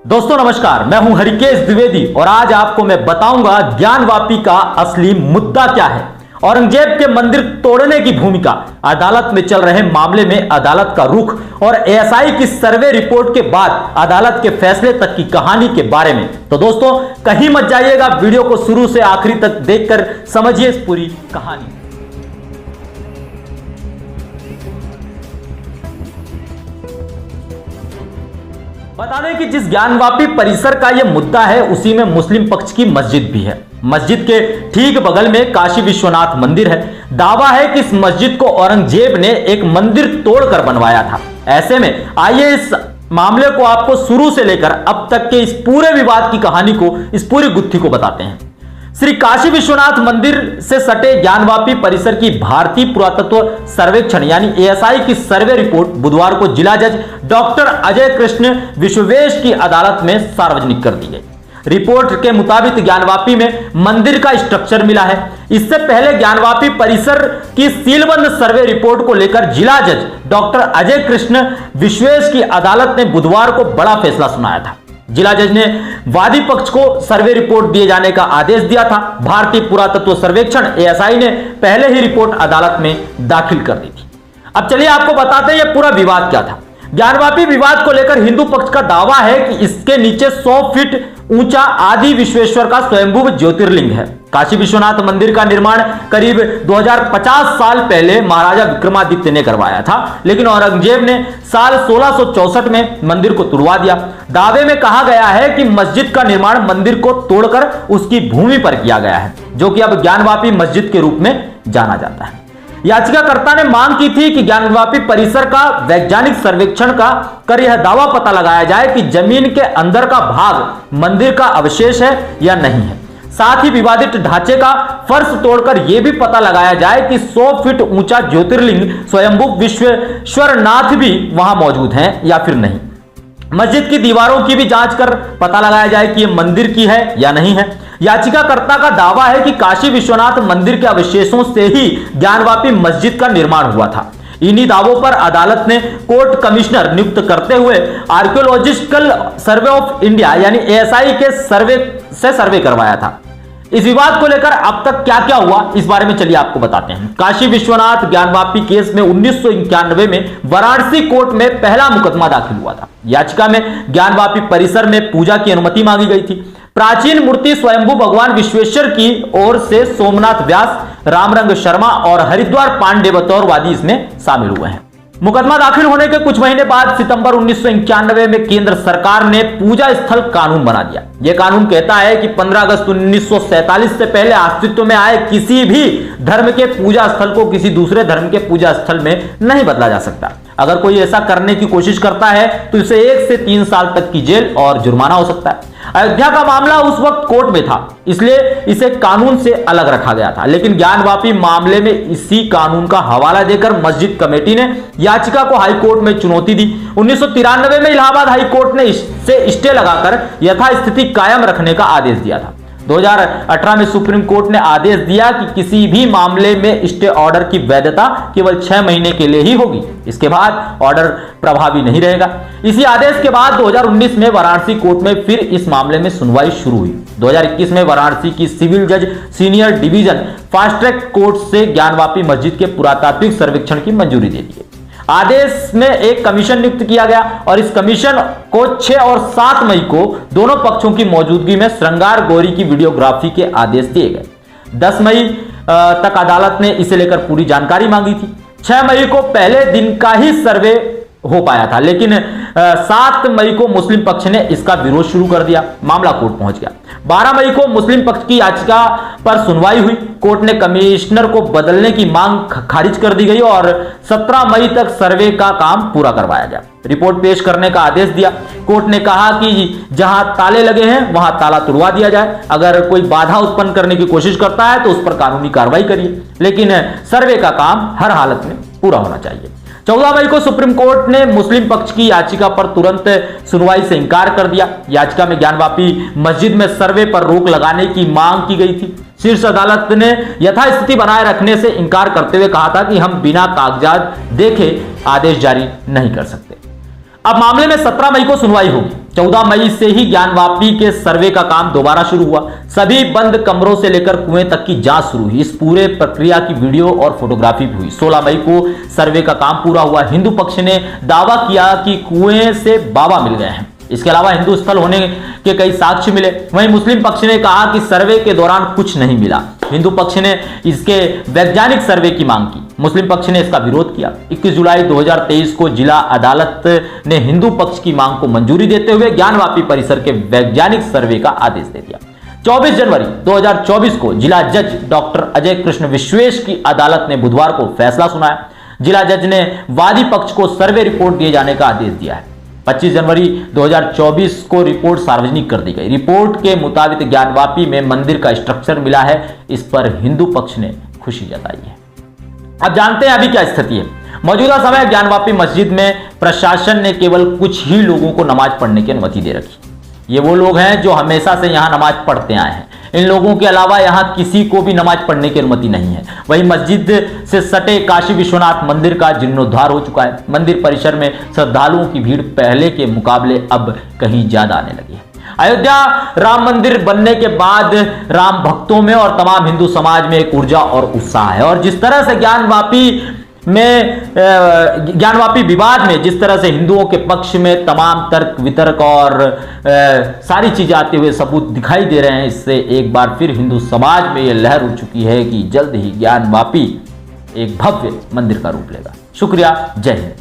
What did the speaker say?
दोस्तों नमस्कार, मैं हूं हरिकेश द्विवेदी और आज आपको मैं बताऊंगा ज्ञानवापी का असली मुद्दा क्या है। औरंगजेब के मंदिर तोड़ने की भूमिका, अदालत में चल रहे मामले में अदालत का रुख और एएसआई की सर्वे रिपोर्ट के बाद अदालत के फैसले तक की कहानी के बारे में। तो दोस्तों कहीं मत जाइएगा, वीडियो को शुरू से आखिरी तक देखकर समझिए इस पूरी कहानी। बता दें कि जिस ज्ञानवापी परिसर का यह मुद्दा है उसी में मुस्लिम पक्ष की मस्जिद भी है। मस्जिद के ठीक बगल में काशी विश्वनाथ मंदिर है। दावा है कि इस मस्जिद को औरंगजेब ने एक मंदिर तोड़कर बनवाया था। ऐसे में आइए इस मामले को आपको शुरू से लेकर अब तक के इस पूरे विवाद की कहानी को, इस पूरी गुत्थी को बताते हैं। श्री काशी विश्वनाथ मंदिर से सटे ज्ञानवापी परिसर की भारतीय पुरातत्व सर्वेक्षण यानी एएसआई की सर्वे रिपोर्ट बुधवार को जिला जज डॉक्टर अजय कृष्ण विश्वेश की अदालत में सार्वजनिक कर दी गई। रिपोर्ट के मुताबिक ज्ञानवापी में मंदिर का स्ट्रक्चर मिला है। इससे पहले ज्ञानवापी परिसर की सीलबंद सर्वे रिपोर्ट को लेकर जिला जज डॉक्टर अजय कृष्ण विश्वेश की अदालत ने बुधवार को बड़ा फैसला सुनाया था। जिला जज ने वादी पक्ष को सर्वे रिपोर्ट दिए जाने का आदेश दिया था। भारतीय पुरातत्व सर्वेक्षण एएसआई ने पहले ही रिपोर्ट अदालत में दाखिल कर दी थी। अब चलिए आपको बताते हैं यह पूरा विवाद क्या था। ज्ञानवापी विवाद को लेकर हिंदू पक्ष का दावा है कि इसके नीचे 100 फीट ऊंचा आदि विश्वेश्वर का स्वयंभू ज्योतिर्लिंग है। काशी विश्वनाथ मंदिर का निर्माण करीब 2050 साल पहले महाराजा विक्रमादित्य ने करवाया था, लेकिन औरंगजेब ने साल 1664 में मंदिर को तुड़वा दिया। दावे में कहा गया है कि मस्जिद का निर्माण मंदिर को तोड़कर उसकी भूमि पर किया गया है, जो कि अब ज्ञानवापी मस्जिद के रूप में जाना जाता है। याचिकाकर्ता ने मांग की थी कि ज्ञानवापी परिसर का वैज्ञानिक सर्वेक्षण कर यह दावा पता लगाया जाए कि जमीन के अंदर का भाग मंदिर का अवशेष है या नहीं है। साथ ही विवादित ढांचे का फर्श तोड़कर यह भी पता लगाया जाए कि 100 फीट ऊंचा ज्योतिर्लिंग स्वयंभू विश्वेश्वरनाथ भी वहां मौजूद हैं या फिर नहीं। मस्जिद की दीवारों की भी जांच कर पता लगाया जाए कि यह मंदिर की है या नहीं है। याचिकाकर्ता का दावा है कि काशी विश्वनाथ मंदिर के अवशेषों से ही ज्ञानवापी मस्जिद का निर्माण हुआ था। इन्हीं दावों पर अदालत ने कोर्ट कमिश्नर नियुक्त करते हुए आर्कियोलॉजिकल सर्वे ऑफ इंडिया यानी एएसआई के सर्वे करवाया था। इस विवाद को लेकर अब तक क्या क्या हुआ इस बारे में चलिए आपको बताते हैं। काशी विश्वनाथ ज्ञानवापी केस में 1991 में वाराणसी कोर्ट में पहला मुकदमा दाखिल हुआ था। याचिका में ज्ञानवापी परिसर में पूजा की अनुमति मांगी गई थी। प्राचीन मूर्ति स्वयंभू भगवान विश्वेश्वर की ओर से सोमनाथ व्यास, रामरंग शर्मा और हरिद्वार पांडे बतौर वादी इसमें शामिल हुए हैं। मुकदमा दाखिल होने के कुछ महीने बाद सितंबर 1991 में केंद्र सरकार ने पूजा स्थल कानून बना दिया। यह कानून कहता है कि 15 अगस्त 1947 से पहले अस्तित्व में आए किसी भी धर्म के पूजा स्थल को किसी दूसरे धर्म के पूजा स्थल में नहीं बदला जा सकता। अगर कोई ऐसा करने की कोशिश करता है तो इसे 1 से 3 साल तक की जेल और जुर्माना हो सकता है। अयोध्या का मामला उस वक्त कोर्ट में था, इसलिए इसे कानून से अलग रखा गया था, लेकिन ज्ञानवापी मामले में इसी कानून का हवाला देकर मस्जिद कमेटी ने याचिका को हाईकोर्ट में चुनौती दी। 1993 में इलाहाबाद हाईकोर्ट ने इससे स्टे लगाकर यथास्थिति कायम रखने का आदेश दिया था। 2018 में सुप्रीम कोर्ट ने आदेश दिया कि किसी भी मामले में स्टे ऑर्डर की वैधता केवल 6 महीने के लिए ही होगी। इसके बाद ऑर्डर प्रभावी नहीं रहेगा। इसी आदेश के बाद 2019 में वाराणसी कोर्ट में फिर इस मामले में सुनवाई शुरू हुई। 2021 में वाराणसी की सिविल जज senior division fast track court से ज्ञानवापी मस्जिद के पुरातात्विक सर्वेक्षण की मंजूरी दे दी। आदेश में एक कमीशन नियुक्त किया गया और इस कमीशन को 6 और 7 मई को दोनों पक्षों की मौजूदगी में श्रृंगार गौरी की वीडियोग्राफी के आदेश दिए गए। 10 मई तक अदालत ने इसे लेकर पूरी जानकारी मांगी थी। 6 मई को पहले दिन का ही सर्वे हो पाया था, लेकिन 7 मई को मुस्लिम पक्ष ने इसका विरोध शुरू कर दिया। मामला कोर्ट पहुंच गया। 12 मई को मुस्लिम पक्ष की याचिका पर सुनवाई हुई। कोर्ट ने कमिश्नर को बदलने की मांग खारिज कर दी गई और 17 मई तक सर्वे का काम पूरा करवाया गया। रिपोर्ट पेश करने का आदेश दिया। कोर्ट ने कहा कि जहां ताले लगे हैं वहां ताला तुड़वा दिया जाए। अगर कोई बाधा उत्पन्न करने की कोशिश करता है तो उस पर कानूनी कार्रवाई करिए, लेकिन सर्वे का काम हर हालत में पूरा होना चाहिए। 14 मई को सुप्रीम कोर्ट ने मुस्लिम पक्ष की याचिका पर तुरंत सुनवाई से इनकार कर दिया। याचिका में ज्ञानवापी मस्जिद में सर्वे पर रोक लगाने की मांग की गई थी। शीर्ष अदालत ने यथास्थिति बनाए रखने से इनकार करते हुए कहा था कि हम बिना कागजात देखे आदेश जारी नहीं कर सकते। अब मामले में 17 मई को सुनवाई होगी। 14 मई से ही ज्ञानवापी के सर्वे का काम दोबारा शुरू हुआ। सभी बंद कमरों से लेकर कुएं तक की जांच शुरू हुई। इस पूरे प्रक्रिया की वीडियो और फोटोग्राफी भी हुई। 16 मई को सर्वे का काम पूरा हुआ। हिंदू पक्ष ने दावा किया कि कुएं से बाबा मिल गए हैं। इसके अलावा हिंदू स्थल होने के कई साक्ष्य मिले। वहीं मुस्लिम पक्ष ने कहा कि सर्वे के दौरान कुछ नहीं मिला। हिंदू पक्ष ने इसके वैज्ञानिक सर्वे की मांग की। मुस्लिम पक्ष ने इसका विरोध किया। 21 जुलाई 2023 को जिला अदालत ने हिंदू पक्ष की मांग को मंजूरी देते हुए ज्ञानवापी परिसर के वैज्ञानिक सर्वे का आदेश दे दिया। 24 जनवरी 2024 को जिला जज डॉक्टर अजय कृष्ण विश्वेश की अदालत ने बुधवार को फैसला सुनाया। जिला जज ने वादी पक्ष को सर्वे रिपोर्ट दिए जाने का आदेश दिया है। 25 जनवरी 2024 को रिपोर्ट सार्वजनिक कर दी गई। रिपोर्ट के मुताबिक ज्ञानवापी में मंदिर का स्ट्रक्चर मिला है। इस पर हिंदू पक्ष ने खुशी जताई है। अब जानते हैं अभी क्या स्थिति है। मौजूदा समय ज्ञानवापी मस्जिद में प्रशासन ने केवल कुछ ही लोगों को नमाज पढ़ने की अनुमति दे रखी। ये वो लोग हैं जो हमेशा से यहां नमाज पढ़ते आए हैं। इन लोगों के अलावा यहां किसी को भी नमाज पढ़ने की अनुमति नहीं है। वहीं मस्जिद से सटे काशी विश्वनाथ मंदिर का जीर्णोद्धार हो चुका है। मंदिर परिसर में श्रद्धालुओं की भीड़ पहले के मुकाबले अब कहीं ज्यादा आने लगी है। अयोध्या राम मंदिर बनने के बाद राम भक्तों में और तमाम हिंदू समाज में एक ऊर्जा और उत्साह है। और जिस तरह से ज्ञानवापी विवाद में जिस तरह से हिंदुओं के पक्ष में तमाम तर्क वितर्क और सारी चीजें आते हुए सबूत दिखाई दे रहे हैं, इससे एक बार फिर हिंदू समाज में यह लहर उठ चुकी है कि जल्द ही ज्ञानवापी एक भव्य मंदिर का रूप लेगा। शुक्रिया। जय हिंद।